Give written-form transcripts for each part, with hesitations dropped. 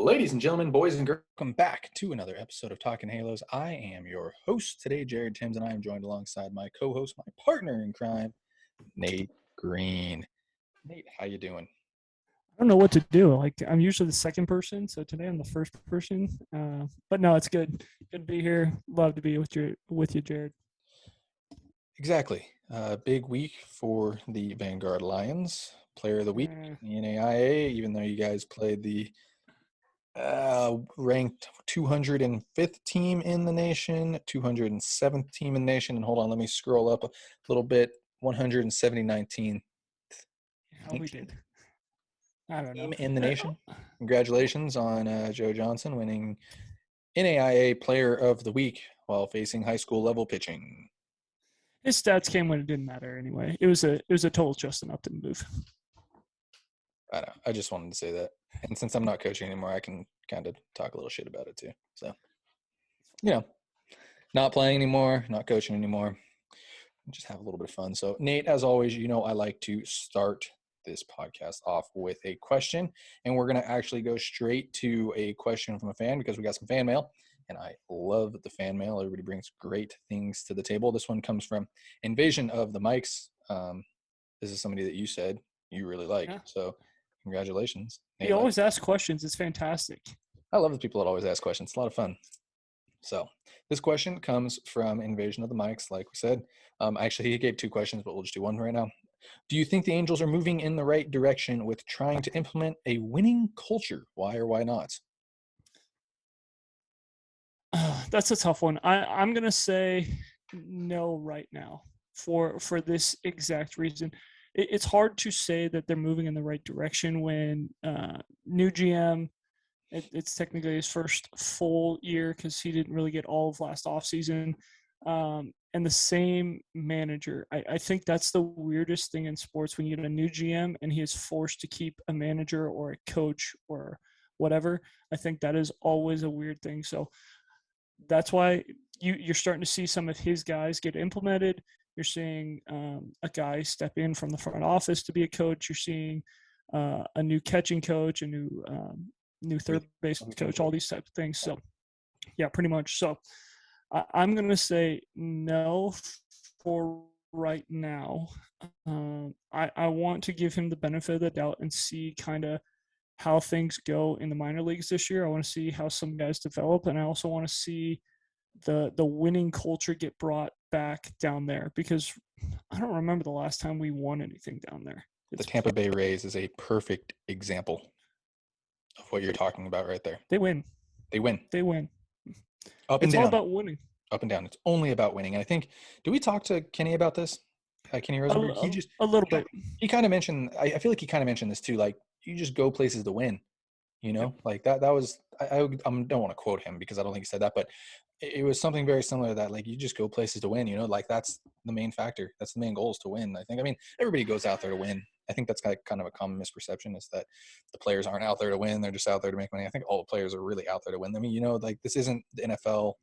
Ladies and gentlemen, boys and girls, welcome back to another episode of Talking Halos. I am your host today, Jared Timms, and I am joined alongside my co-host, my partner in crime, Nate Green. Nate, how you doing? I don't know what to do. Like, I'm usually the second person, so today I'm the first person. But no, it's good. Good to be here. Love to be with you, Jared. Exactly. Big week for the Vanguard Lions. Player of the week in the NAIA, even though you guys played the ranked 205th team in the nation, 207th team in the nation, and hold on, let me scroll up a little bit. 179th How we did. I don't know. team in the nation. Congratulations on Joe Johnson winning NAIA Player of the Week while facing high school level pitching. His stats came when it didn't matter anyway. It was a total Justin Upton move. I know. I just wanted to say that. And since I'm not coaching anymore, I can kind of talk a little shit about it too. So, not playing anymore, not coaching anymore. Just have a little bit of fun. So, Nate, as always, I like to start this podcast off with a question. And we're going to actually go straight to a question from a fan because we got some fan mail. And I love the fan mail. Everybody brings great things to the table. This one comes from Invasion of the Mics. This is somebody that you said you really like. Yeah. So, congratulations. Nate, he always asks questions. It's fantastic. I love the people that always ask questions. It's a lot of fun. So this question comes from Invasion of the Mics, like we said. Actually, he gave two questions, but we'll just do one right now. Do you think the Angels are moving in the right direction with trying to implement a winning culture? Why or why not? That's a tough one. I'm going to say no right now for this exact reason. It's hard to say that they're moving in the right direction when new GM, it's technically his first full year because he didn't really get all of last offseason. And the same manager. I think that's the weirdest thing in sports when you get a new GM and he is forced to keep a manager or a coach or whatever. I think that is always a weird thing. So that's why you're starting to see some of his guys get implemented. You're seeing a guy step in from the front office to be a coach. You're seeing a new catching coach, a new third base coach, all these types of things. So, yeah, pretty much. So, I'm going to say no for right now. I want to give him the benefit of the doubt and see kind of how things go in the minor leagues this year. I want to see how some guys develop, and I also want to see the winning culture get brought back down there because I don't remember the last time we won anything down there. The Tampa Bay Rays is a perfect example of what you're talking about right there. They win. Up and it's down. All about winning. Up and down. It's only about winning. And I think, did we talk to Kenny about this? Kenny Rosenberg? A little bit. He kind of mentioned, I feel like he kind of mentioned this too, like you just go places to win, yep. Like that was, I don't want to quote him because I don't think he said that, but it was something very similar to that. Like you just go places to win, like that's the main factor. That's the main goal is to win. I mean, everybody goes out there to win. I think that's kind of a common misperception is that the players aren't out there to win. They're just out there to make money. I think all the players are really out there to win. I mean, like this isn't the NFL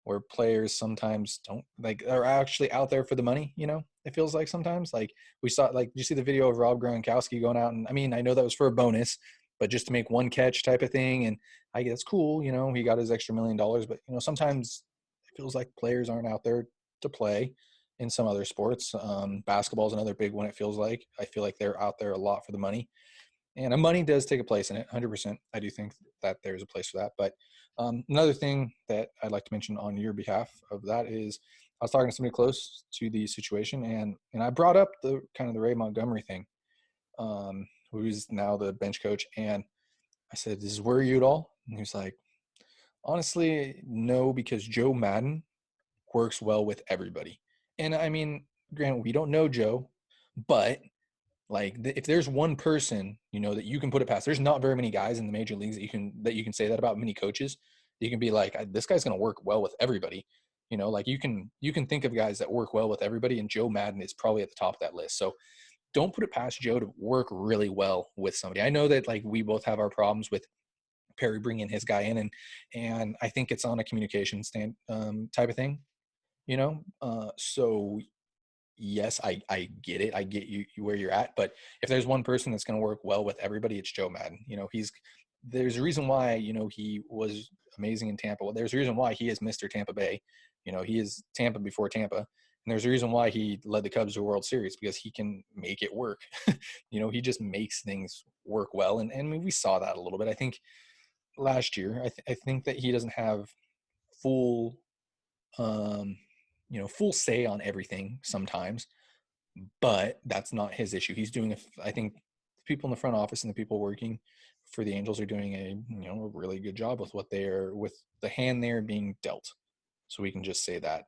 where players sometimes don't are actually out there for the money. It feels like sometimes like we saw, like, you see the video of Rob Gronkowski going out. And I mean, I know that was for a bonus, but just to make one catch type of thing. And I guess it's cool. He got his extra $1 million, but sometimes it feels like players aren't out there to play in some other sports. Basketball is another big one. It feels like, I feel like they're out there a lot for the money, and money does take a place in it. 100%. I do think that there's a place for that. But another thing that I'd like to mention on your behalf of that is I was talking to somebody close to the situation, and I brought up the kind of the Ray Montgomery thing, who's now the bench coach. And I said, does this worry you at all? And he was like, honestly, no, because Joe Madden works well with everybody. And I mean, granted, we don't know Joe, but like if there's one person, that you can put it past, there's not very many guys in the major leagues that you can say that about, many coaches. You can be like, this guy's going to work well with everybody. Like you can think of guys that work well with everybody, and Joe Madden is probably at the top of that list. So don't put it past Joe to work really well with somebody. I know that like we both have our problems with Perry bringing his guy in, and I think it's on a communication type of thing, so yes, I get it. I get you where you're at. But if there's one person that's going to work well with everybody, it's Joe Madden. He's there's a reason why, he was amazing in Tampa. Well, there's a reason why he is Mr. Tampa Bay. He is Tampa before Tampa. And there's a reason why he led the Cubs to a World Series, because he can make it work. He just makes things work well. And I mean, we saw that a little bit. I think last year, I think that he doesn't have full, full say on everything sometimes, but that's not his issue. He's doing, I think the people in the front office and the people working for the Angels are doing a really good job with with the hand they're being dealt. So we can just say that.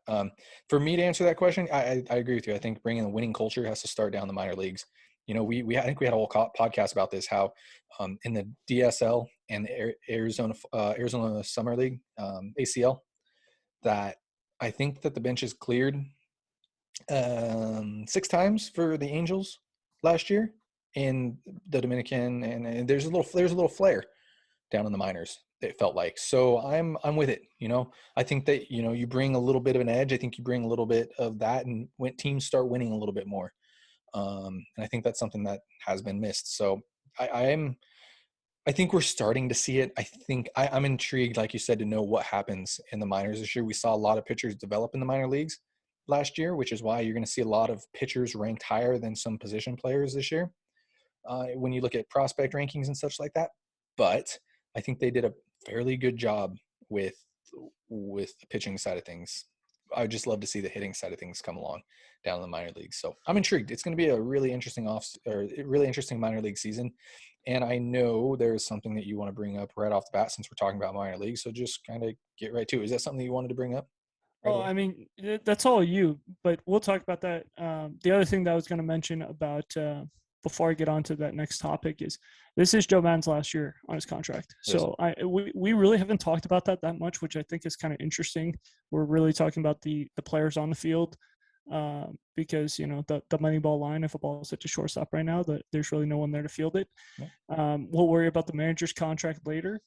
For me to answer that question, I agree with you. I think bringing the winning culture has to start down the minor leagues. I think we had a whole podcast about this, how in the DSL and the Arizona Summer League, ACL, that I think that the bench is cleared 6 times for the Angels last year in the Dominican, and there's a little flare down in the minors, it felt like. So I'm with it. I think that you bring a little bit of an edge. I think you bring a little bit of that, and when teams start winning a little bit more, and I think that's something that has been missed. So I think we're starting to see it. I think I'm intrigued, like you said, to know what happens in the minors this year. We saw a lot of pitchers develop in the minor leagues last year, which is why you're going to see a lot of pitchers ranked higher than some position players this year when you look at prospect rankings and such like that. But I think they did a fairly good job with the pitching side of things. I would just love to see the hitting side of things come along down in the minor leagues. So I'm intrigued. It's going to be a really interesting really interesting minor league season. And I know there's something that you want to bring up right off the bat, since we're talking about minor leagues. So just kind of get right to it. Is that something that you wanted to bring up right Oh, away? I mean, that's all you, but we'll talk about that. The other thing that I was going to mention about before I get on to that next topic is this is Joe Maddon's last year on his contract. Yes. So we really haven't talked about that much, which I think is kind of interesting. We're really talking about the players on the field because, the money ball line, if a ball is at a shortstop right now, there's really no one there to field it. Yeah. We'll worry about the manager's contract later.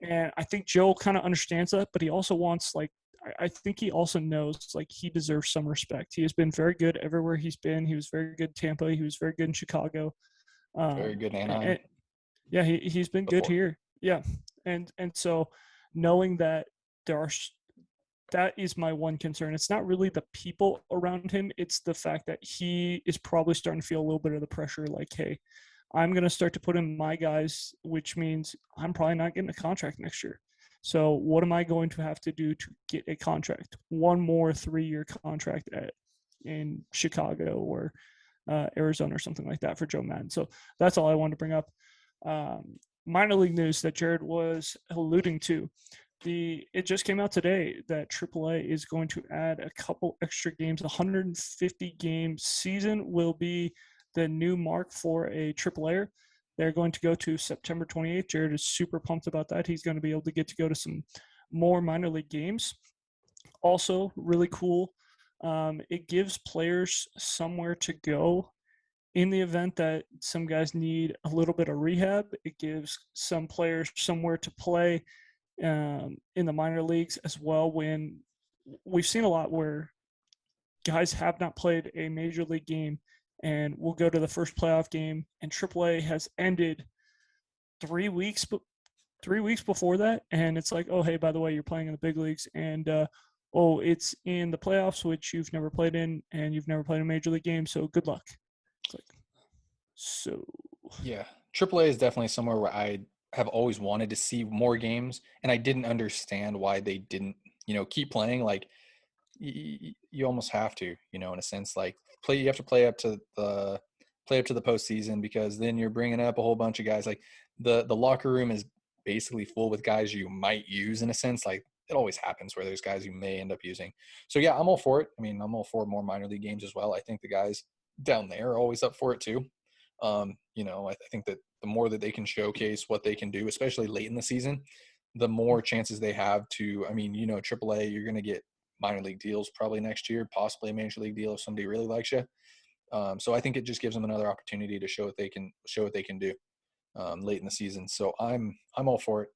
And I think Joe kind of understands that, but he also wants, like, I think he also knows, like, he deserves some respect. He has been very good everywhere he's been. He was very good in Tampa. He was very good in Chicago. Very good in Anaheim And, yeah, he's been good before. here. Yeah, and so knowing that that is my one concern. It's not really the people around him. It's the fact that he is probably starting to feel a little bit of the pressure. Like, hey, I'm going to start to put in my guys, which means I'm probably not getting a contract next year. So what am I going to have to do to get a contract? One more 3-year contract in Chicago or Arizona or something like that for Joe Maddon. So that's all I wanted to bring up. Minor league news that Jared was alluding to. It just came out today that AAA is going to add a couple extra games. 150 game season will be the new mark for a AAA. They're going to go to September 28th. Jared is super pumped about that. He's going to be able to go to some more minor league games. Also, really cool. It gives players somewhere to go in the event that some guys need a little bit of rehab. It gives some players somewhere to play in the minor leagues as well, when we've seen a lot where guys have not played a major league game and we'll go to the first playoff game and AAA has ended 3 weeks before that, and it's like, oh, hey, by the way, you're playing in the big leagues, and it's in the playoffs, which you've never played in, and you've never played a major league game, so good luck. It's like, so Yeah, AAA is definitely somewhere where I have always wanted to see more games, and I didn't understand why they didn't, keep playing. Like, you almost have to, in a sense, like you have to play up to the postseason, because then you're bringing up a whole bunch of guys. Like the locker room is basically full with guys you might use, in a sense. Like, it always happens where there's guys you may end up using. So yeah, I'm all for it. I mean, I'm all for more minor league games as well. I think the guys down there are always up for it too. I think that the more that they can showcase what they can do, especially late in the season, the more chances they have to, AAA, you're going to get minor league deals probably next year, possibly a major league deal if somebody really likes you. So I think it just gives them another opportunity to show what they can do late in the season. So I'm all for it.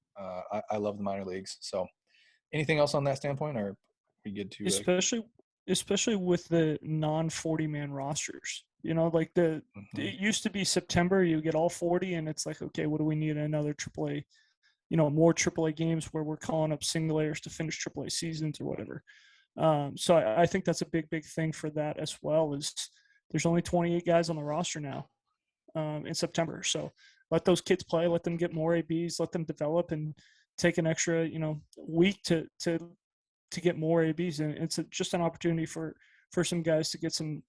I love the minor leagues. So anything else on that standpoint, or are we good to? Especially with the non-40 man rosters. Like it used to be September, you get all 40, and it's like, okay, what do we need another AAA more AAA games where we're calling up singulators to finish AAA seasons or whatever. So I think that's a big thing for that as well. Is there's only 28 guys on the roster now in September, so let those kids play, let them get more ABs, let them develop, and take an extra week to get more ABs, and it's just an opportunity for some guys to get some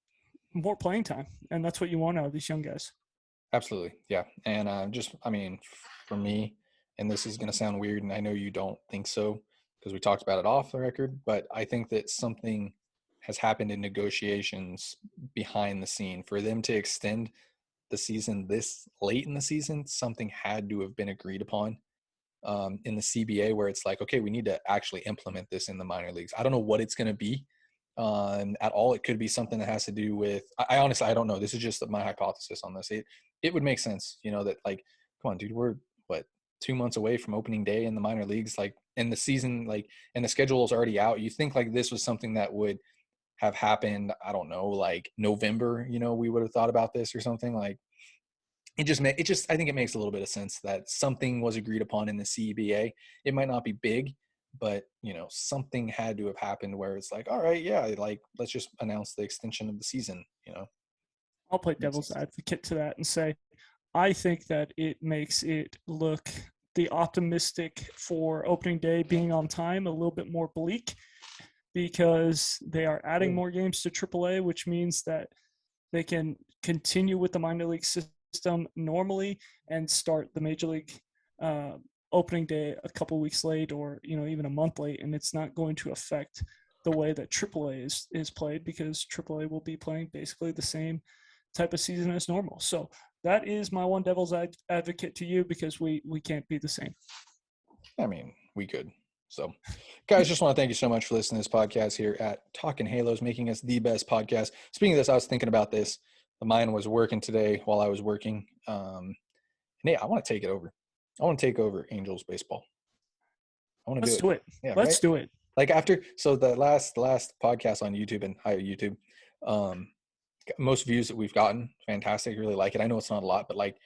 more playing time, and that's what you want out of these young guys. Absolutely. Yeah. And for me, and this is going to sound weird, and I know you don't think so because we talked about it off the record, but I think that something has happened in negotiations behind the scene for them to extend the season this late in the season. Something had to have been agreed upon in the CBA where it's like, okay, we need to actually implement this in the minor leagues. I don't know what it's going to be at all. It could be something that has to do with, I honestly, I don't know. This is just my hypothesis on this. It would make sense, that like, come on, dude, we're what, 2 months away from opening day in the minor leagues, like in the season, like, and the schedule is already out. You think like this was something that would have happened, I don't know, like November, we would have thought about this or something. Like I think it makes a little bit of sense that something was agreed upon in the CBA. It might not be big, but something had to have happened where it's like, all right, yeah, like let's just announce the extension of the season. I'll play Makes devil's sense. advocate to that and say I think that it makes it look the optimistic for opening day being on time a little bit more bleak because they are adding more games to AAA, which means that they can continue with the minor league system normally and start the major league uh, opening day a couple weeks late or even a month late, and it's not going to affect the way that AAA is played because AAA will be playing basically the same type of season as normal. So that is my one devil's advocate to you because we can't be the same. I mean, we could. So, guys, just want to thank you so much for listening to this podcast here at Talking Halos, making us the best podcast. Speaking of this, I was thinking about this. Mine was working today while I was working. And I want to take it over. I want to take over Angels baseball. I want to do Let's it. do it. Yeah, right. Let's do it. Like so the last podcast on YouTube, and hi YouTube, um, most views that we've gotten, fantastic. Really like it. I know it's not a lot, but like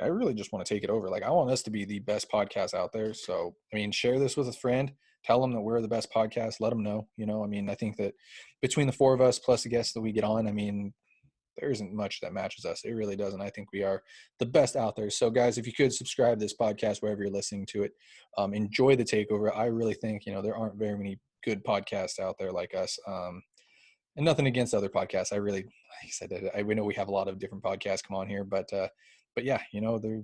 I really just want to take it over. Like I want us to be the best podcast out there. So I mean, share this with a friend. Tell them that we're the best podcast. Let them know. I think that between the four of us plus the guests that we get on, I mean, there isn't much that matches us. It really doesn't. I think we are the best out there. So guys, if you could subscribe to this podcast wherever you're listening to it, enjoy the takeover. I really think, there aren't very many good podcasts out there like us. And nothing against other podcasts. I really, like I said, we know we have a lot of different podcasts come on here, but yeah, they're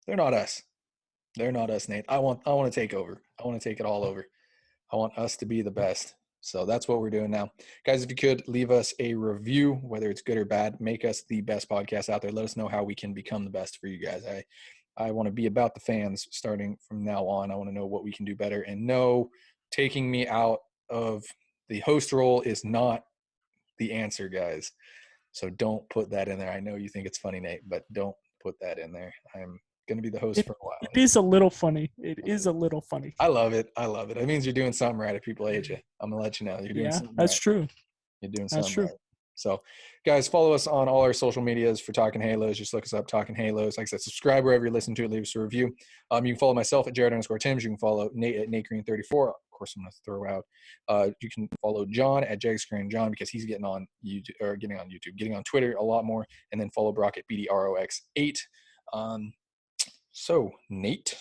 not us. They're not us, Nate. I want to take over. I want to take it all over. I want us to be the best. So that's what we're doing now. Guys, if you could leave us a review, whether it's good or bad, make us the best podcast out there. Let us know how we can become the best for you guys. I want to be about the fans starting from now on. I want to know what we can do better. And no, taking me out of the host role is not the answer, guys. So don't put that in there. I know you think it's funny, Nate, but don't put that in there. I'm going to be the host for a while. It is a little funny. It is a little funny. I love it. I love it. It means you're doing something right if people hate you. I'm going to let you know. You're doing something that's right. true. You're doing That's something true. right. So, guys, follow us on all our social medias for Talking Halos. Just look us up, Talking Halos. Like I said, subscribe wherever you listen to it. Leave us a review. You can follow myself at Jared_Tims. You can follow Nate at NateGreen34. Of course, I'm going to throw out. You can follow John at JagsCreenJohn because he's getting on YouTube, getting on Twitter a lot more. And then follow Brock at BDROX8. So, Nate,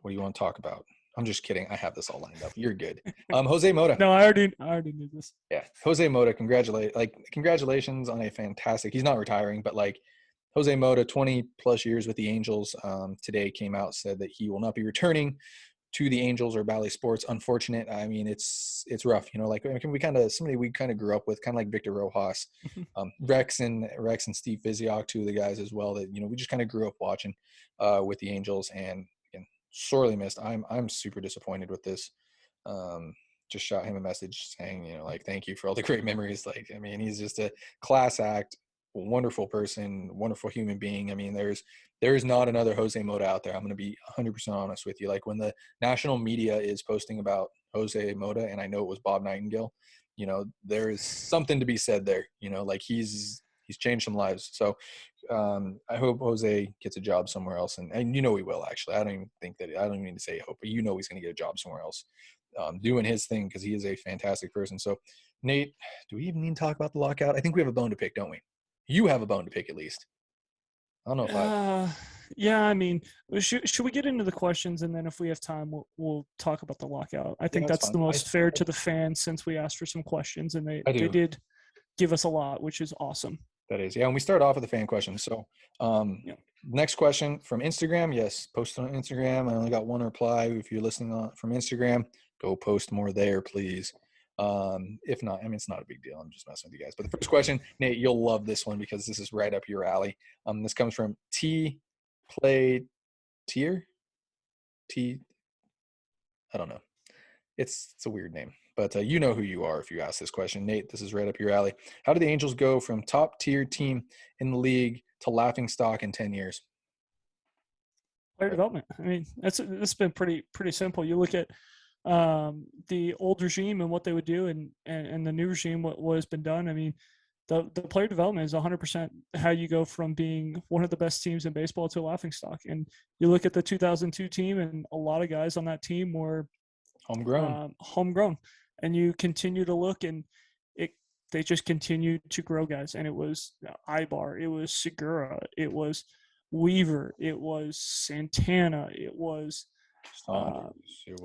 what do you want to talk about? I'm just kidding. I have this all lined up. You're good. Jose Mota. No, I already knew this. Yeah, Jose Mota. Congratulations on a fantastic. He's not retiring, but like Jose Mota, 20 plus years with the Angels. Today came out, said that he will not be returning to the Angels or Bally Sports. Unfortunate. I mean, it's rough. We kind of grew up with, kind of like Victor Rojas, Rex and Steve Physioc, two of the guys as well that we just kind of grew up watching with the Angels, and again, sorely missed. I'm super disappointed with this. Just shot him a message saying, thank you for all the great memories. He's just a class act, wonderful person, wonderful human being. I mean, there is not another Jose Mota out there. I'm going to be 100% honest with you. Like when the national media is posting about Jose Mota, and I know it was Bob Nightingale, there is something to be said there. Like he's He's changed some lives. So I hope Jose gets a job somewhere else, and he will. Actually, I don't even mean to say hope, but he's going to get a job somewhere else, doing his thing because he is a fantastic person. So, Nate, do we even need to talk about the lockout? I think we have a bone to pick, don't we? You have a bone to pick at least. I don't know if Yeah, I mean, should we get into the questions, and then if we have time, we'll talk about the lockout. I think that's fine. the most fair to the fans, since we asked for some questions, and they did give us a lot, which is awesome. That is, yeah. And we start off with the fan questions. So, next question from Instagram. Yes, post on Instagram. I only got one reply. If you're listening from Instagram, go post more there, please. If not, I mean, it's not a big deal. I'm just messing with you guys. But the first question, Nate, you'll love this one because this is right up your alley. This comes from I don't know. It's a weird name, but you know who you are if you ask this question. Nate, this is right up your alley. How did the Angels go from top-tier team in the league to laughingstock in 10 years? Player development. I mean, it's been pretty simple. You look at the old regime and what they would do, and the new regime, what has been done. I mean, the player development is 100% how you go from being one of the best teams in baseball to a laughingstock. And you look at the 2002 team, and a lot of guys on that team were homegrown, and you continue to look, and they just continued to grow guys. And it was Ibar, it was Segura, it was Weaver, it was Santana, it was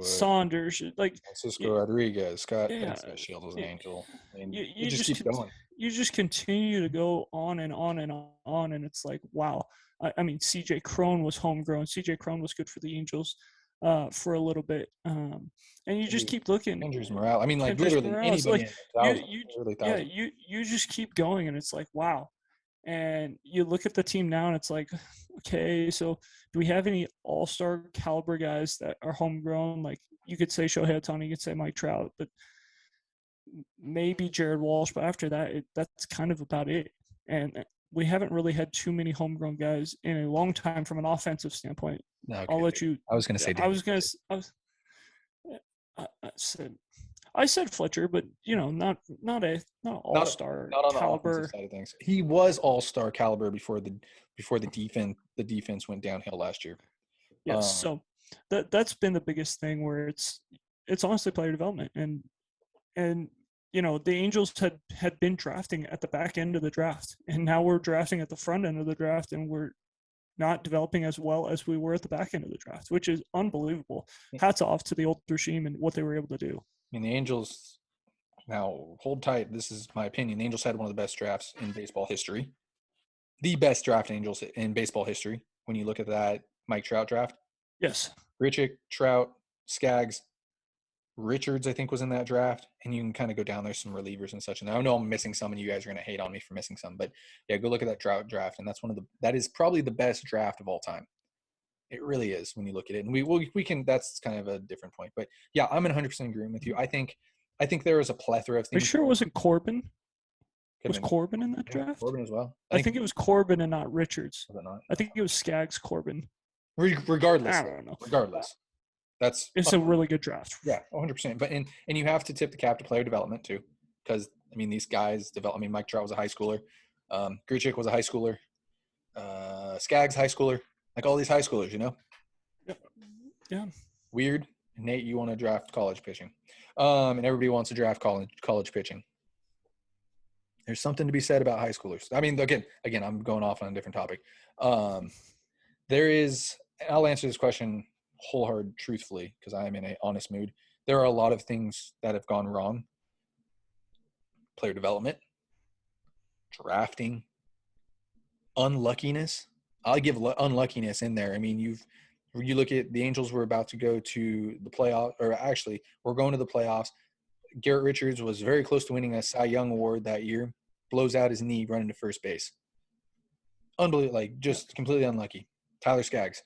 Saunders, like Francisco Rodriguez, Scott Shield was an Angel. And you just keep going. You just continue to go on and on and on, and it's like, wow. I mean, CJ Cron was homegrown. CJ Cron was good for the Angels for a little bit, and you just keep looking. Kendrys Morales. I mean, like literally anybody. Like, you just keep going, and it's like, wow. And you look at the team now, and it's like, okay, so do we have any all-star caliber guys that are homegrown? Like, you could say Shohei Ohtani, you could say Mike Trout, but maybe Jared Walsh. But after that, that's kind of about it. And we haven't really had too many homegrown guys in a long time from an offensive standpoint. Okay. I'll let you. I was going to say. I said Fletcher, but not all-star caliber side of things. He was all-star caliber before the defense went downhill last year. Yes, so that's been the biggest thing, where it's honestly player development, and the Angels had been drafting at the back end of the draft, and now we're drafting at the front end of the draft, and we're not developing as well as we were at the back end of the draft, which is unbelievable. Hats off to the old regime and what they were able to do. I mean, the Angels, now hold tight, this is my opinion, the Angels had one of the best drafts in baseball history. The best draft Angels in baseball history when you look at that Mike Trout draft. Yes. Grichuk, Trout, Skaggs, Richards, I think, was in that draft. And you can kind of go down there, some relievers and such. And I know I'm missing some, and you guys are going to hate on me for missing some. But, yeah, go look at that Trout draft. And that is probably the best draft of all time. It really is when you look at it, and we can. That's kind of a different point, but yeah, I'm in 100% agreement with you. I think there is a plethora of things. Are you sure it wasn't Corbin? Was Corbin in that draft? Corbin as well. I think it was Corbin and not Richards. Was it not? I think it was Skaggs, Corbin. Regardless, I don't know. Regardless, it's a really good draft. Yeah, 100%. But and you have to tip the cap to player development too, because I mean these guys develop. I mean Mike Trout was a high schooler, Grichuk was a high schooler, Skaggs high schooler. Like all these high schoolers, Yep. Yeah. Weird. Nate, you want to draft college pitching. And everybody wants to draft college pitching. There's something to be said about high schoolers. I mean, again, I'm going off on a different topic. I'll answer this question wholehearted, truthfully, because I am in an honest mood. There are a lot of things that have gone wrong. Player development, drafting, unluckiness. I'll give unluckiness in there. I mean, you look at the Angels were about to go to the playoff, or actually we're going to the playoffs. Garrett Richards was very close to winning a Cy Young award that year, blows out his knee running to first base. Unbelievable, just completely unlucky. Tyler Skaggs,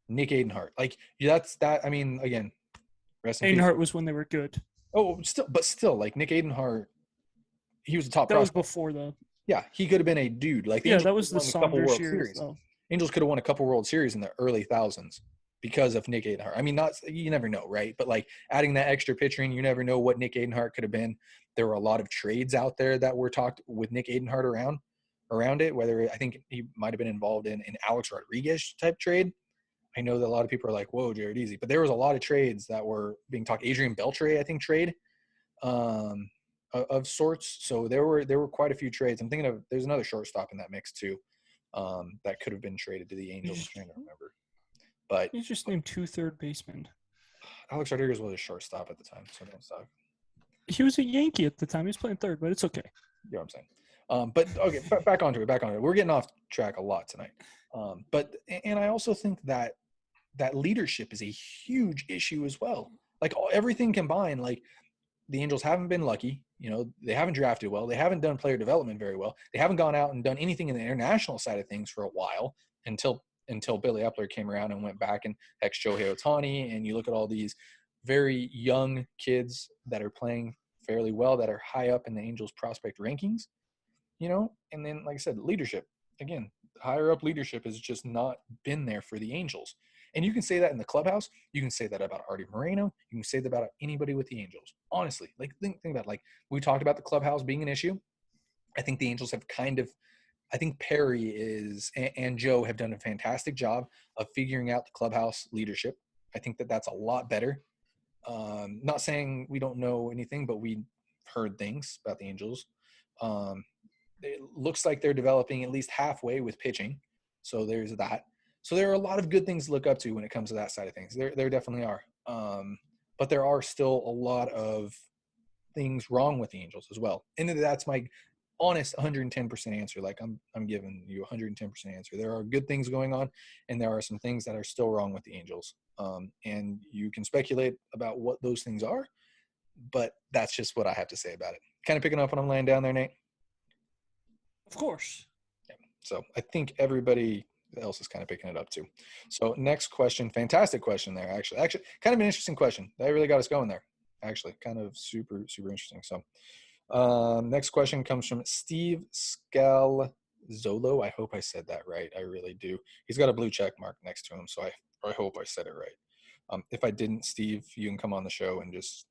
Nick Adenhart. I mean, again, rest in peace. Adenhart was when they were good. Oh, still, Nick Adenhart, he was a top prospect. That was before the – yeah, he could have been a dude. That was the Saunders years. Angels could have won a couple World Series in the early thousands. because of Nick Adenhart. I mean, you never know, right? But like adding that extra pitching, you never know what Nick Adenhart could have been. There were a lot of trades out there that were talked with Nick Adenhart around it, whether I think he might have been involved in an Alex Rodriguez type trade. I know that a lot of people are like, whoa, Jared, easy. But there was a lot of trades that were being talked. Adrian Beltre, I think, trade of sorts. So there were quite a few trades. I'm thinking of there's another shortstop in that mix too that could have been traded to the Angels. I'm trying to remember. But you just named 2 third basemen. Alex Rodriguez was a shortstop at the time, so don't stop. He was a Yankee at the time. He was playing third, but it's okay. You know what I'm saying? But okay, back onto it. We're getting off track a lot tonight. But I also think that leadership is a huge issue as well. Like everything combined, like the Angels haven't been lucky. You know, they haven't drafted well. They haven't done player development very well. They haven't gone out and done anything in the international side of things for a while until Billy Epler came around and went back and heck Shohei Ohtani. And you look at all these very young kids that are playing fairly well, that are high up in the Angels prospect rankings, you know, and then, like I said, leadership, again, higher up leadership has just not been there for the Angels. And you can say that in the clubhouse. You can say that about Artie Moreno. You can say that about anybody with the Angels. Honestly, like think about it. Like we talked about the clubhouse being an issue. I think the Angels have I think Perry and Joe have done a fantastic job of figuring out the clubhouse leadership. I think that's a lot better. Not saying we don't know anything, but we heard things about the Angels. It looks like they're developing at least halfway with pitching. So there's that. So there are a lot of good things to look up to when it comes to that side of things. There definitely are. But there are still a lot of things wrong with the Angels as well. And that's my honest 110% answer. Like I'm giving you 110% answer. There are good things going on, and there are some things that are still wrong with the Angels. And you can speculate about what those things are, but that's just what I have to say about it. Kind of picking up what I'm laying down there, Nate? Of course. Yeah. So I think everybody else is kind of picking it up too. So next question, fantastic question there. Actually, kind of an interesting question. That really got us going there. Actually, kind of super, super interesting. So next question comes from Steve Scalzolo. I hope I said that right. I really do. He's got a blue check mark next to him, so I hope I said it right. If I didn't, Steve, you can come on the show and just,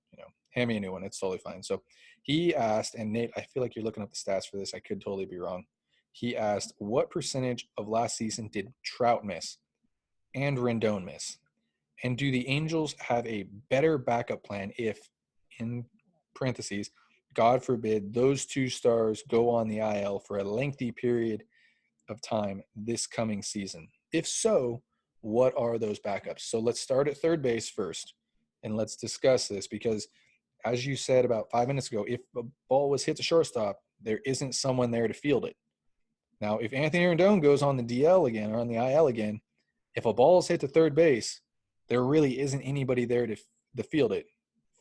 hand me a new one. It's totally fine. So he asked, and Nate, I feel like you're looking up the stats for this. I could totally be wrong. He asked, what percentage of last season did Trout miss and Rendon miss? And do the Angels have a better backup plan if, in parentheses, God forbid, those 2 stars go on the IL for a lengthy period of time this coming season? If so, what are those backups? So let's start at third base first, and let's discuss this because, as you said about 5 minutes ago, if a ball was hit to shortstop, there isn't someone there to field it. Now, if Anthony Rendon goes on the DL again or on the IL again, if a ball is hit to third base, there really isn't anybody there to field it.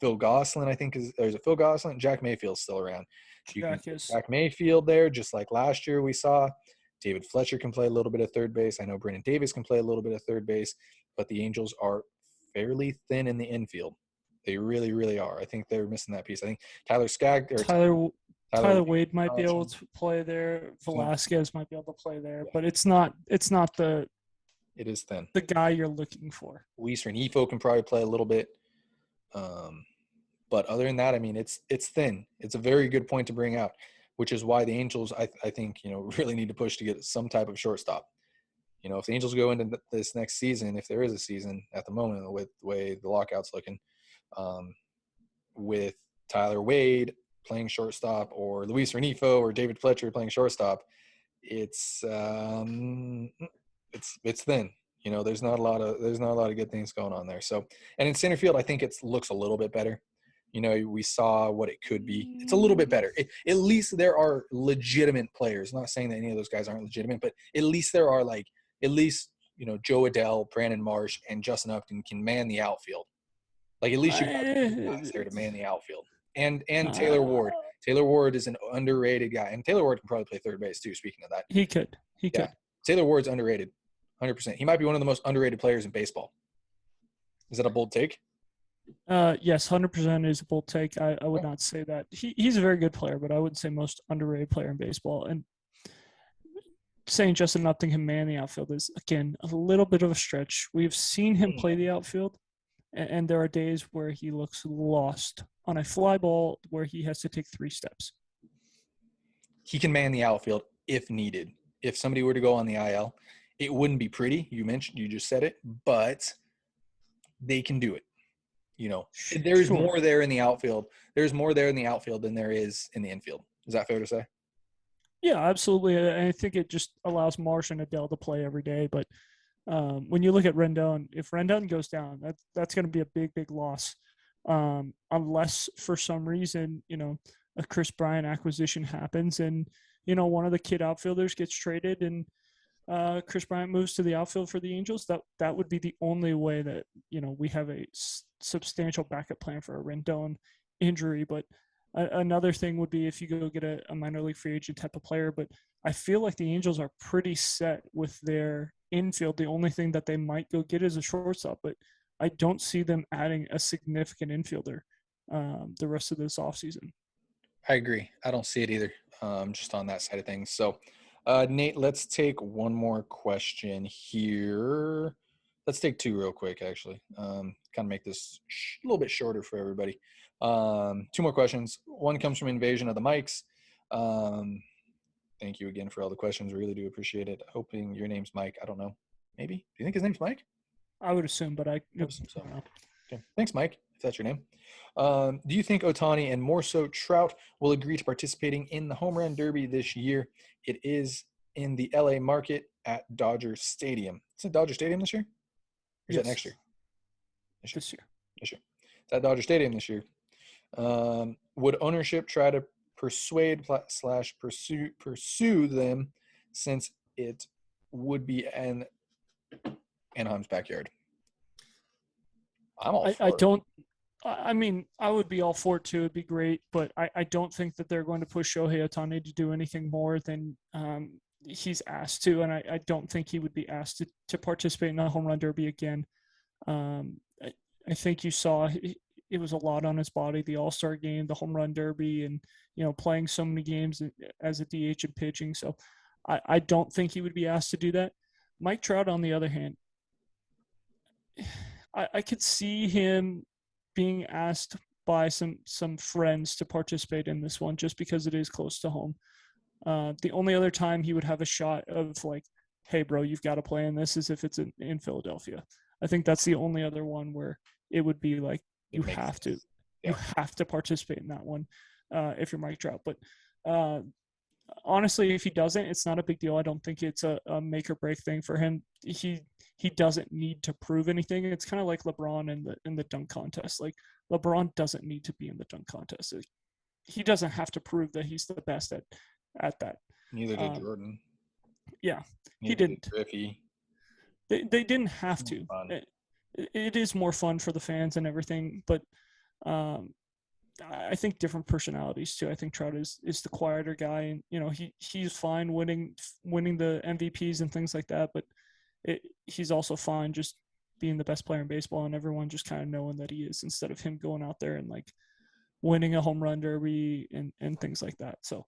Phil Gosselin, I think, there's a Phil Gosselin. Jack Mayfield's still around. You can put Jack Mayfield there, just like last year we saw. David Fletcher can play a little bit of third base. I know Brennan Davis can play a little bit of third base, but the Angels are fairly thin in the infield. They really, really are. I think they're missing that piece. I think Tyler Wade might be able to play there. Velasquez might be able to play there, but it's not the. It is thin. The guy you're looking for. Luis Rengifo can probably play a little bit. But other than that, I mean, it's thin. It's a very good point to bring out, which is why the Angels, I think, really need to push to get some type of shortstop. If the Angels go into this next season, if there is a season at the moment with the way the lockout's looking, with Tyler Wade playing shortstop or Luis Rengifo or David Fletcher playing shortstop, it's thin. There's not a lot of good things going on there. So, and in center field, I think it looks a little bit better. We saw what it could be. It's a little bit better. At least there are legitimate players. I'm not saying that any of those guys aren't legitimate, but at least there are Joe Adell, Brandon Marsh, and Justin Upton can man the outfield. Like at least you got guys there to man the outfield. And Taylor Ward. Taylor Ward is an underrated guy, and Taylor Ward can probably play third base too. Speaking of that, he could. Taylor Ward's underrated, 100%. He might be one of the most underrated players in baseball. Is that a bold take? Yes, 100% is a bold take. I would not say that. He's a very good player, but I wouldn't say most underrated player in baseball. And saying Justin Upton can man the outfield is, again, a little bit of a stretch. We've seen him play the outfield, and there are days where he looks lost on a fly ball where he has to take 3 steps. He can man the outfield if needed. If somebody were to go on the IL, it wouldn't be pretty. You just said it, but they can do it. There's Sure. more there in the outfield. There's more there in the outfield than there is in the infield. Is that fair to say? Yeah, absolutely. I think it just allows Marsh and Adele to play every day. But when you look at Rendon, if Rendon goes down, that's going to be a big, big loss. Unless for some reason, a Chris Bryant acquisition happens and, one of the kid outfielders gets traded and Chris Bryant moves to the outfield for the Angels, that would be the only way that, we have a substantial backup plan for a Rendon injury. But another thing would be if you go get a minor league free agent type of player. But I feel like the Angels are pretty set with their infield. The only thing that they might go get is a shortstop, but I don't see them adding a significant infielder the rest of this offseason. I agree. I don't see it either, just on that side of things. So, Nate, let's take one more question here. Let's take 2 real quick, actually. Kind of make this a little bit shorter for everybody. 2 more questions. One comes from Invasion of the Mics. Thank you again for all the questions. Really do appreciate it. Hoping your name's Mike. I don't know. Maybe. Do you think his name's Mike? I would assume, but I would assume so. don't know. Okay. Thanks, Mike, if that's your name. Do you think Ohtani and more so Trout will agree to participating in the Home Run Derby this year? It is in the LA market at Dodger Stadium. Is it Dodger Stadium this year? Or is that next year? This year. It's at Dodger Stadium this year. Would ownership try to persuade / pursue them since it would be in Anaheim's backyard? I'm all for it. I mean, I would be all for it too. It'd be great, but I don't think that they're going to push Shohei Ohtani to do anything more than he's asked to, and I don't think he would be asked to participate in the Home Run Derby again. I think you saw it was a lot on his body, the All-Star game, the Home Run Derby, and playing so many games as a DH and pitching. So I don't think he would be asked to do that. Mike Trout, on the other hand, I could see him being asked by some friends to participate in this one just because it is close to home. The only other time he would have a shot of like, hey, bro, you've got to play in this is if it's in Philadelphia. I think that's the only other one where it would be like you have to participate in that one if you're Mike Trout. But honestly, if he doesn't, it's not a big deal. I don't think it's a make or break thing for him. He doesn't need to prove anything. It's kind of like LeBron in the dunk contest. Like LeBron doesn't need to be in the dunk contest. He doesn't have to prove that he's the best at that. Neither did Jordan. Yeah, Neither he didn't. Griffey. They didn't have to. It is more fun for the fans and everything, but I think different personalities too. I think Trout is the quieter guy, and he's fine winning the MVPs and things like that, but he's also fine just being the best player in baseball and everyone just kind of knowing that he is, instead of him going out there and like winning a home run derby and things like that. So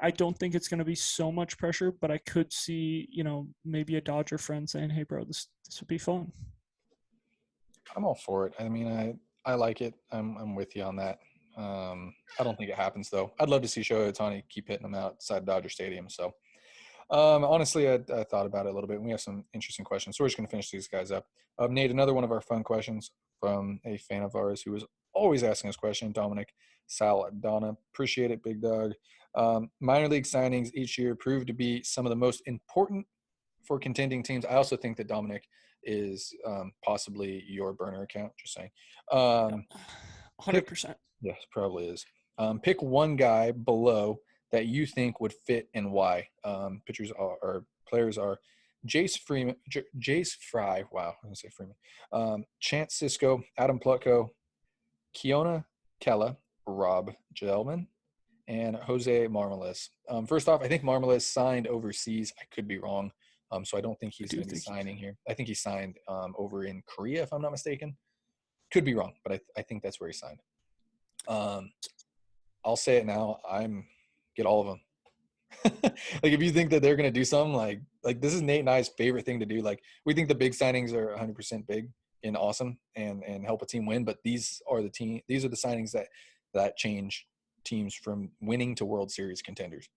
I don't think it's going to be so much pressure, but I could see, maybe a Dodger friend saying, hey, bro, this would be fun. I'm all for it. I mean, I like it. I'm with you on that. I don't think it happens, though. I'd love to see Shohei Ohtani keep hitting them outside Dodger Stadium. So, honestly, I thought about it a little bit. We have some interesting questions, so we're just going to finish these guys up. Nate, another one of our fun questions from a fan of ours who was always asking us questions, Dominic Saladonna. Appreciate it, big dog. Minor league signings each year prove to be some of the most important for contending teams. I also think that Dominic is possibly your burner account, just saying. 100%. Yes, probably is. Pick one guy below that you think would fit and why. Players are Jace Fry. Wow, I'm going to say Freeman. Chance Sisco, Adam Plutko, Keona Kella, Rob Gelman, and Jose Marmolez. First off, I think Marmolez signed overseas. I could be wrong. So I don't think he's going to be signing here. I think he signed over in Korea, if I'm not mistaken. Could be wrong, but I think that's where he signed. I'll say it now. Get all of them. Like if you think that they're gonna do something like this is Nate and I's favorite thing to do. Like we think the big signings are 100% big and awesome and help a team win, but these are the signings that change teams from winning to World Series contenders.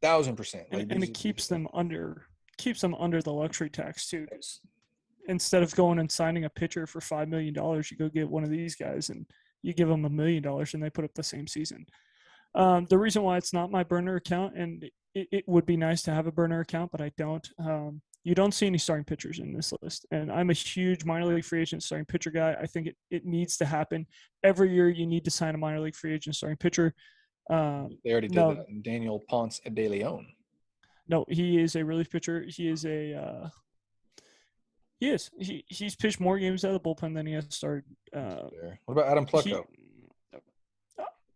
1,000%. Like And these it are keeps them under the luxury tax too. Because instead of going and signing a pitcher for $5 million, you go get one of these guys and you give them $1 million and they put up the same season. The reason why it's not my burner account, and it would be nice to have a burner account, but I don't. You don't see any starting pitchers in this list, and I'm a huge minor league free agent starting pitcher guy. I think it needs to happen every year. You need to sign a minor league free agent starting pitcher. They already did No, that. Daniel Ponce de Leon. no, he is a relief pitcher. He's pitched more games out of the bullpen than he has started. What about Adam He Plucko?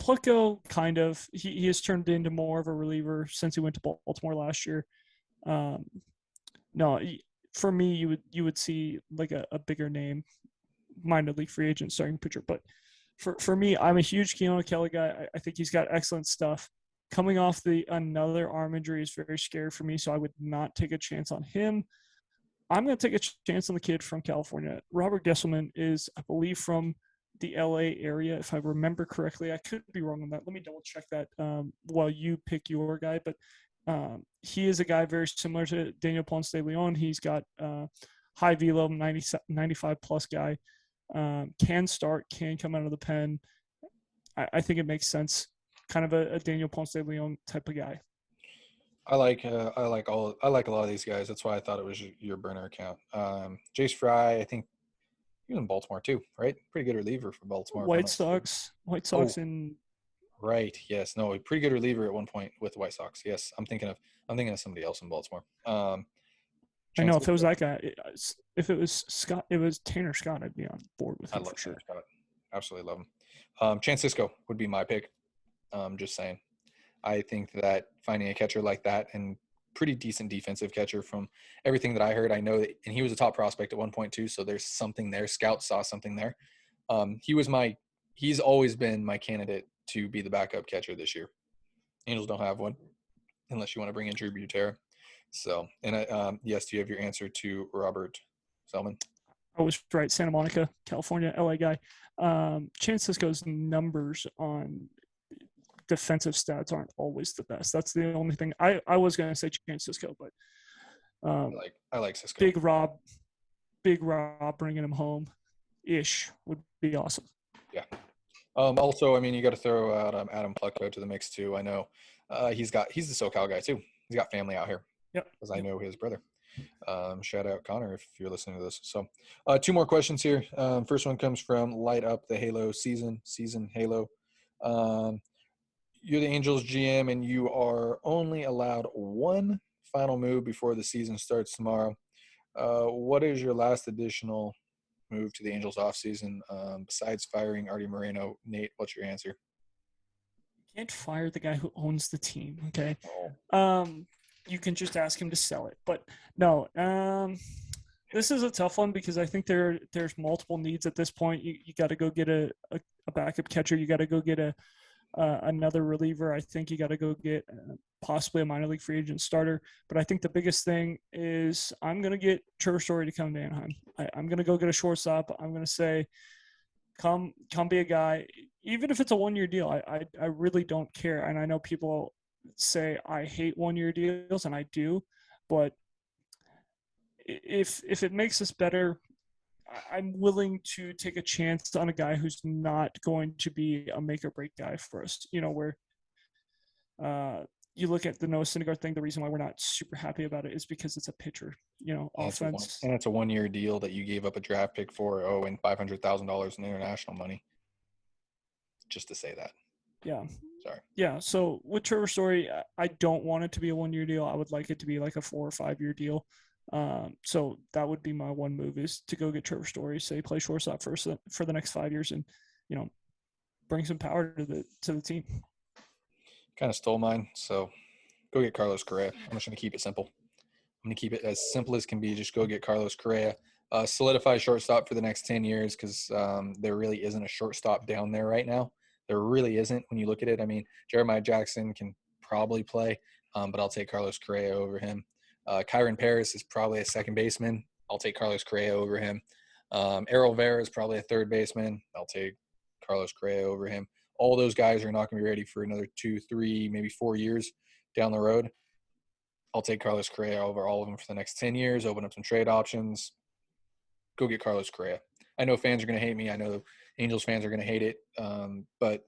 Plucko kind of he has turned into more of a reliever since he went to Baltimore last year. No, for me, you would see like a bigger name minor league free agent starting pitcher. But for me, I'm a huge Keanu Kelly guy. I think he's got excellent stuff. Coming off another arm injury is very scary for me, so I would not take a chance on him. I'm going to take a chance on the kid from California. Robert Gesselman is, I believe, from the LA area, if I remember correctly. I could be wrong on that. Let me double check that while you pick your guy. But he is a guy very similar to Daniel Ponce de Leon. He's got high velo, 95 plus guy. Can start, can come out of the pen. I think it makes sense. Kind of a Daniel Ponce de Leon type of guy. I like a lot of these guys. That's why I thought it was your burner account. Jace Fry, I think he was in Baltimore too, right? Pretty good reliever for Baltimore. White Sox, and right. Yes. No, a pretty good reliever at one point with the White Sox. Yes. I'm thinking of somebody else in Baltimore. I know if it was that guy, if it was Scott, it was Tanner Scott, I'd be on board with him I love for sure. Scott. Absolutely love him. Chance Sisco would be my pick. Just saying. I think that finding a catcher like that and pretty decent defensive catcher from everything that I heard, I know that, and he was a top prospect at one point too. So there's something there. Scouts saw something there. He's always been my candidate to be the backup catcher this year. Angels don't have one unless you want to bring in Drew Butera. So, and yes, do you have your answer to Robert Selman? I was right. Santa Monica, California, LA guy. Chance Sisco's numbers on defensive stats aren't always the best. That's the only thing. I was going to say Chance Sisco, but I like Sisco. Big Rob bringing him home ish would be awesome. Yeah. Also, I mean, you got to throw out Adam Plucko to the mix too. I know he's the SoCal guy too. He's got family out here. Yep. Because I know his brother. Shout out Connor if you're listening to this. So, two more questions here. First one comes from Light Up the Halo season Halo. You're the Angels GM and you are only allowed one final move before the season starts tomorrow. What is your last additional move to the Angels offseason besides firing Artie Moreno? Nate, what's your answer? You can't fire the guy who owns the team, okay? You can just ask him to sell it. But no, this is a tough one because I think there's multiple needs at this point. You got to go get a backup catcher. You got to go get another reliever. I think you got to go get possibly a minor league free agent starter. But I think the biggest thing is I'm going to get Trevor Story to come to Anaheim. I'm going to go get a shortstop. I'm going to say, come be a guy, even if it's a 1-year deal. I really don't care. And I know people say I hate 1-year deals, and I do. But if it makes us better, I'm willing to take a chance on a guy who's not going to be a make or break guy for us. You know, where you look at the Noah Syndergaard thing, the reason why we're not super happy about it is because it's a pitcher, you know, offense. And it's a 1-year deal that you gave up a draft pick for, and $500,000 in international money. Just to say that. Yeah. Sorry. Yeah. So with Trevor Story, I don't want it to be a 1-year deal. I would like it to be like a 4 or 5-year deal. So that would be my one move, is to go get Trevor Story, say play shortstop for the next 5 years, and you know, bring some power to the team. Kind of stole mine, so go get Carlos Correa. I'm just going to keep it simple. I'm going to keep it as simple as can be. Just go get Carlos Correa. Solidify shortstop for the next 10 years because there really isn't a shortstop down there right now. There really isn't when you look at it. I mean, Jeremiah Jackson can probably play. but I'll take Carlos Correa over him. Kyron Paris is probably a second baseman. I'll take Carlos Correa over him. Errol Vera is probably a third baseman. I'll take Carlos Correa over him. All those guys are not going to be ready for another 2, 3, maybe 4 years down the road. I'll take Carlos Correa over all of them for the next 10 years, open up some trade options. Go get Carlos Correa. I know fans are going to hate me. I know Angels fans are going to hate it. But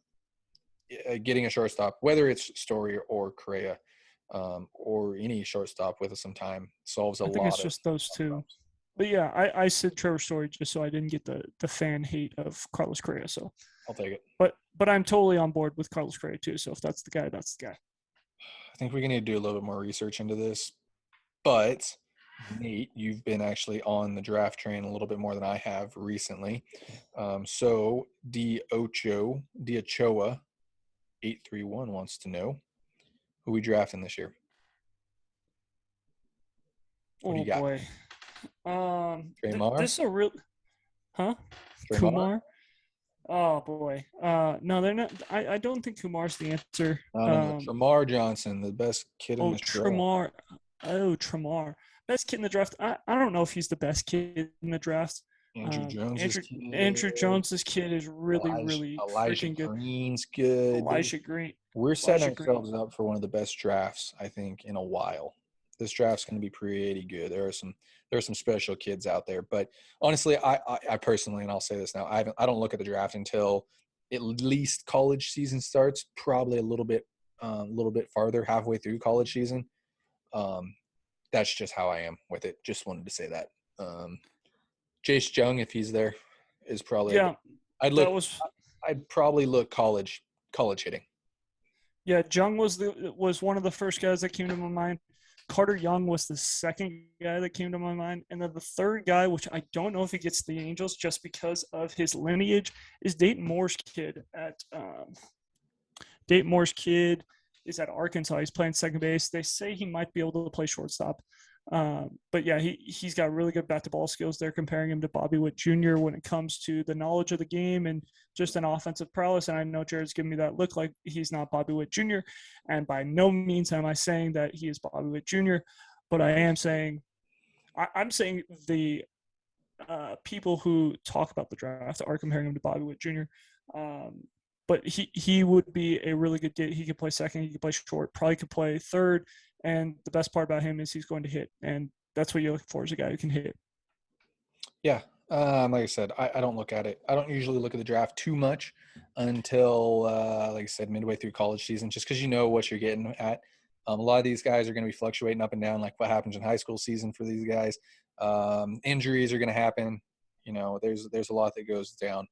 getting a shortstop, whether it's Story or Correa, or any shortstop with some time, solves a I think lot it's of just those two. problems. But yeah, I said Trevor Story just so I didn't get the fan hate of Carlos Correa. So I'll take it. But I'm totally on board with Carlos Correa too. So if that's the guy, that's the guy. I think we're going to do a little bit more research into this. But, Nate, you've been actually on the draft train a little bit more than I have recently. So, Diachoa 831 wants to know who we drafting this year. What do you got? Boy. Draymar? This is a real, huh? Draymar? Kumar. Oh boy. No, they're not. I don't think Kumar's the answer. No. Tramar Johnson, the best kid in the draft. Tramar. Best kid in the draft. I don't know if he's the best kid in the draft. Andrew Jones's kid is really Elijah freaking good. Green's good. Elijah Green. We're setting ourselves up for one of the best drafts, I think, in a while. This draft's going to be pretty good. There are some special kids out there, but honestly, I personally, and I'll say this now, I don't look at the draft until at least college season starts. Probably a little bit farther, halfway through college season. That's just how I am with it. Just wanted to say that. Jace Jung, if he's there, is probably I'd probably look college hitting. Yeah, Jung was one of the first guys that came to my mind. Carter Young was the second guy that came to my mind. And then the third guy, which I don't know if he gets the Angels just because of his lineage, is Dayton Moore's kid is at Arkansas. He's playing second base. They say he might be able to play shortstop. But yeah, he's got really good bat-to-ball skills. They're comparing him to Bobby Witt Jr. when it comes to the knowledge of the game and just an offensive prowess. And I know Jared's giving me that look like he's not Bobby Witt Jr. And by no means am I saying that he is Bobby Witt Jr., but I am saying I'm saying the people who talk about the draft are comparing him to Bobby Witt Jr. But he would be a really good get. He could play second. He could play short. Probably could play third. And the best part about him is he's going to hit. And that's what you're looking for is a guy who can hit. Yeah. Like I said, I don't look at it. I don't usually look at the draft too much until, like I said, midway through college season, just because you know what you're getting at. A lot of these guys are going to be fluctuating up and down, like what happens in high school season for these guys. Injuries are going to happen. You know, there's a lot that goes down.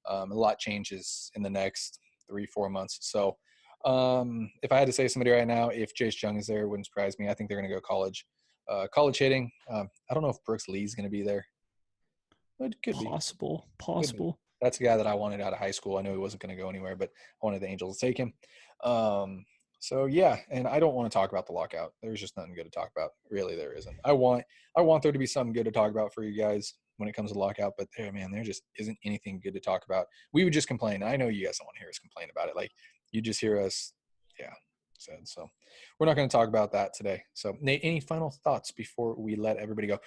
A lot changes in the next 3-4 months. So if I had to say somebody right now, if Jace Jung is there, it wouldn't surprise me. I think they're going to go college hitting. I don't know if Brooks Lee's going to be there. It could be. Possible. That's a guy that I wanted out of high school. I knew he wasn't going to go anywhere, but I wanted the Angels to take him. So yeah, and I don't want to talk about the lockout. There's just nothing good to talk about. Really, there isn't. I want there to be something good to talk about for you guys when it comes to lockout, but there just isn't anything good to talk about. We would just complain. I know you guys don't want to hear us complain about it. Like you just hear us, said. So we're not going to talk about that today. So Nate, any final thoughts before we let everybody go?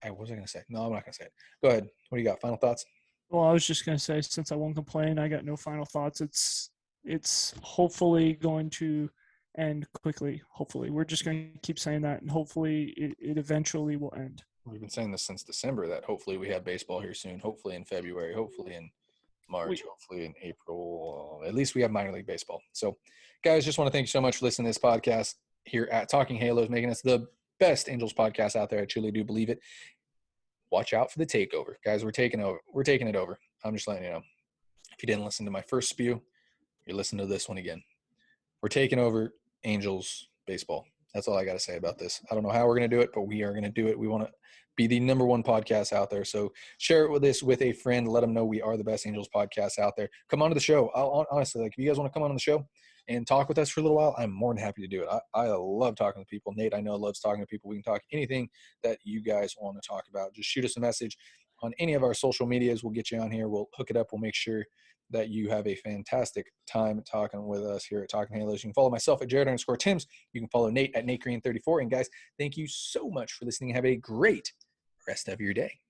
What was I going to say? No, I'm not going to say it. Go ahead. What do you got? Final thoughts? Well, I was just going to say, since I won't complain, I got no final thoughts. It's hopefully going to end quickly. Hopefully. We're just going to keep saying that, and hopefully it eventually will end. We've been saying this since December that hopefully we have baseball here soon. Hopefully in February. Hopefully in March. Hopefully in April. At least we have minor league baseball. So, guys, just want to thank you so much for listening to this podcast here at Talking Halos, making us the best Angels podcast out there. I truly do believe it. Watch out for the takeover. Guys, we're taking it over. I'm just letting you know. If you didn't listen to my first spew, you're listening to this one again. We're taking over Angels baseball. That's all I got to say about this. I don't know how we're going to do it, but we are going to do it. We want to be the number one podcast out there. So share it with a friend. Let them know we are the best Angels podcast out there. Come on to the show. Honestly, if you guys want to come on the show and talk with us for a little while, I'm more than happy to do it. I love talking to people. Nate, I know, loves talking to people. We can talk anything that you guys want to talk about. Just shoot us a message on any of our social medias. We'll get you on here. We'll hook it up. We'll make sure that you have a fantastic time talking with us here at Talking Halos. You can follow myself at Jared_Tims. You can follow Nate at NateGreen34. And guys, thank you so much for listening. Have a great rest of your day.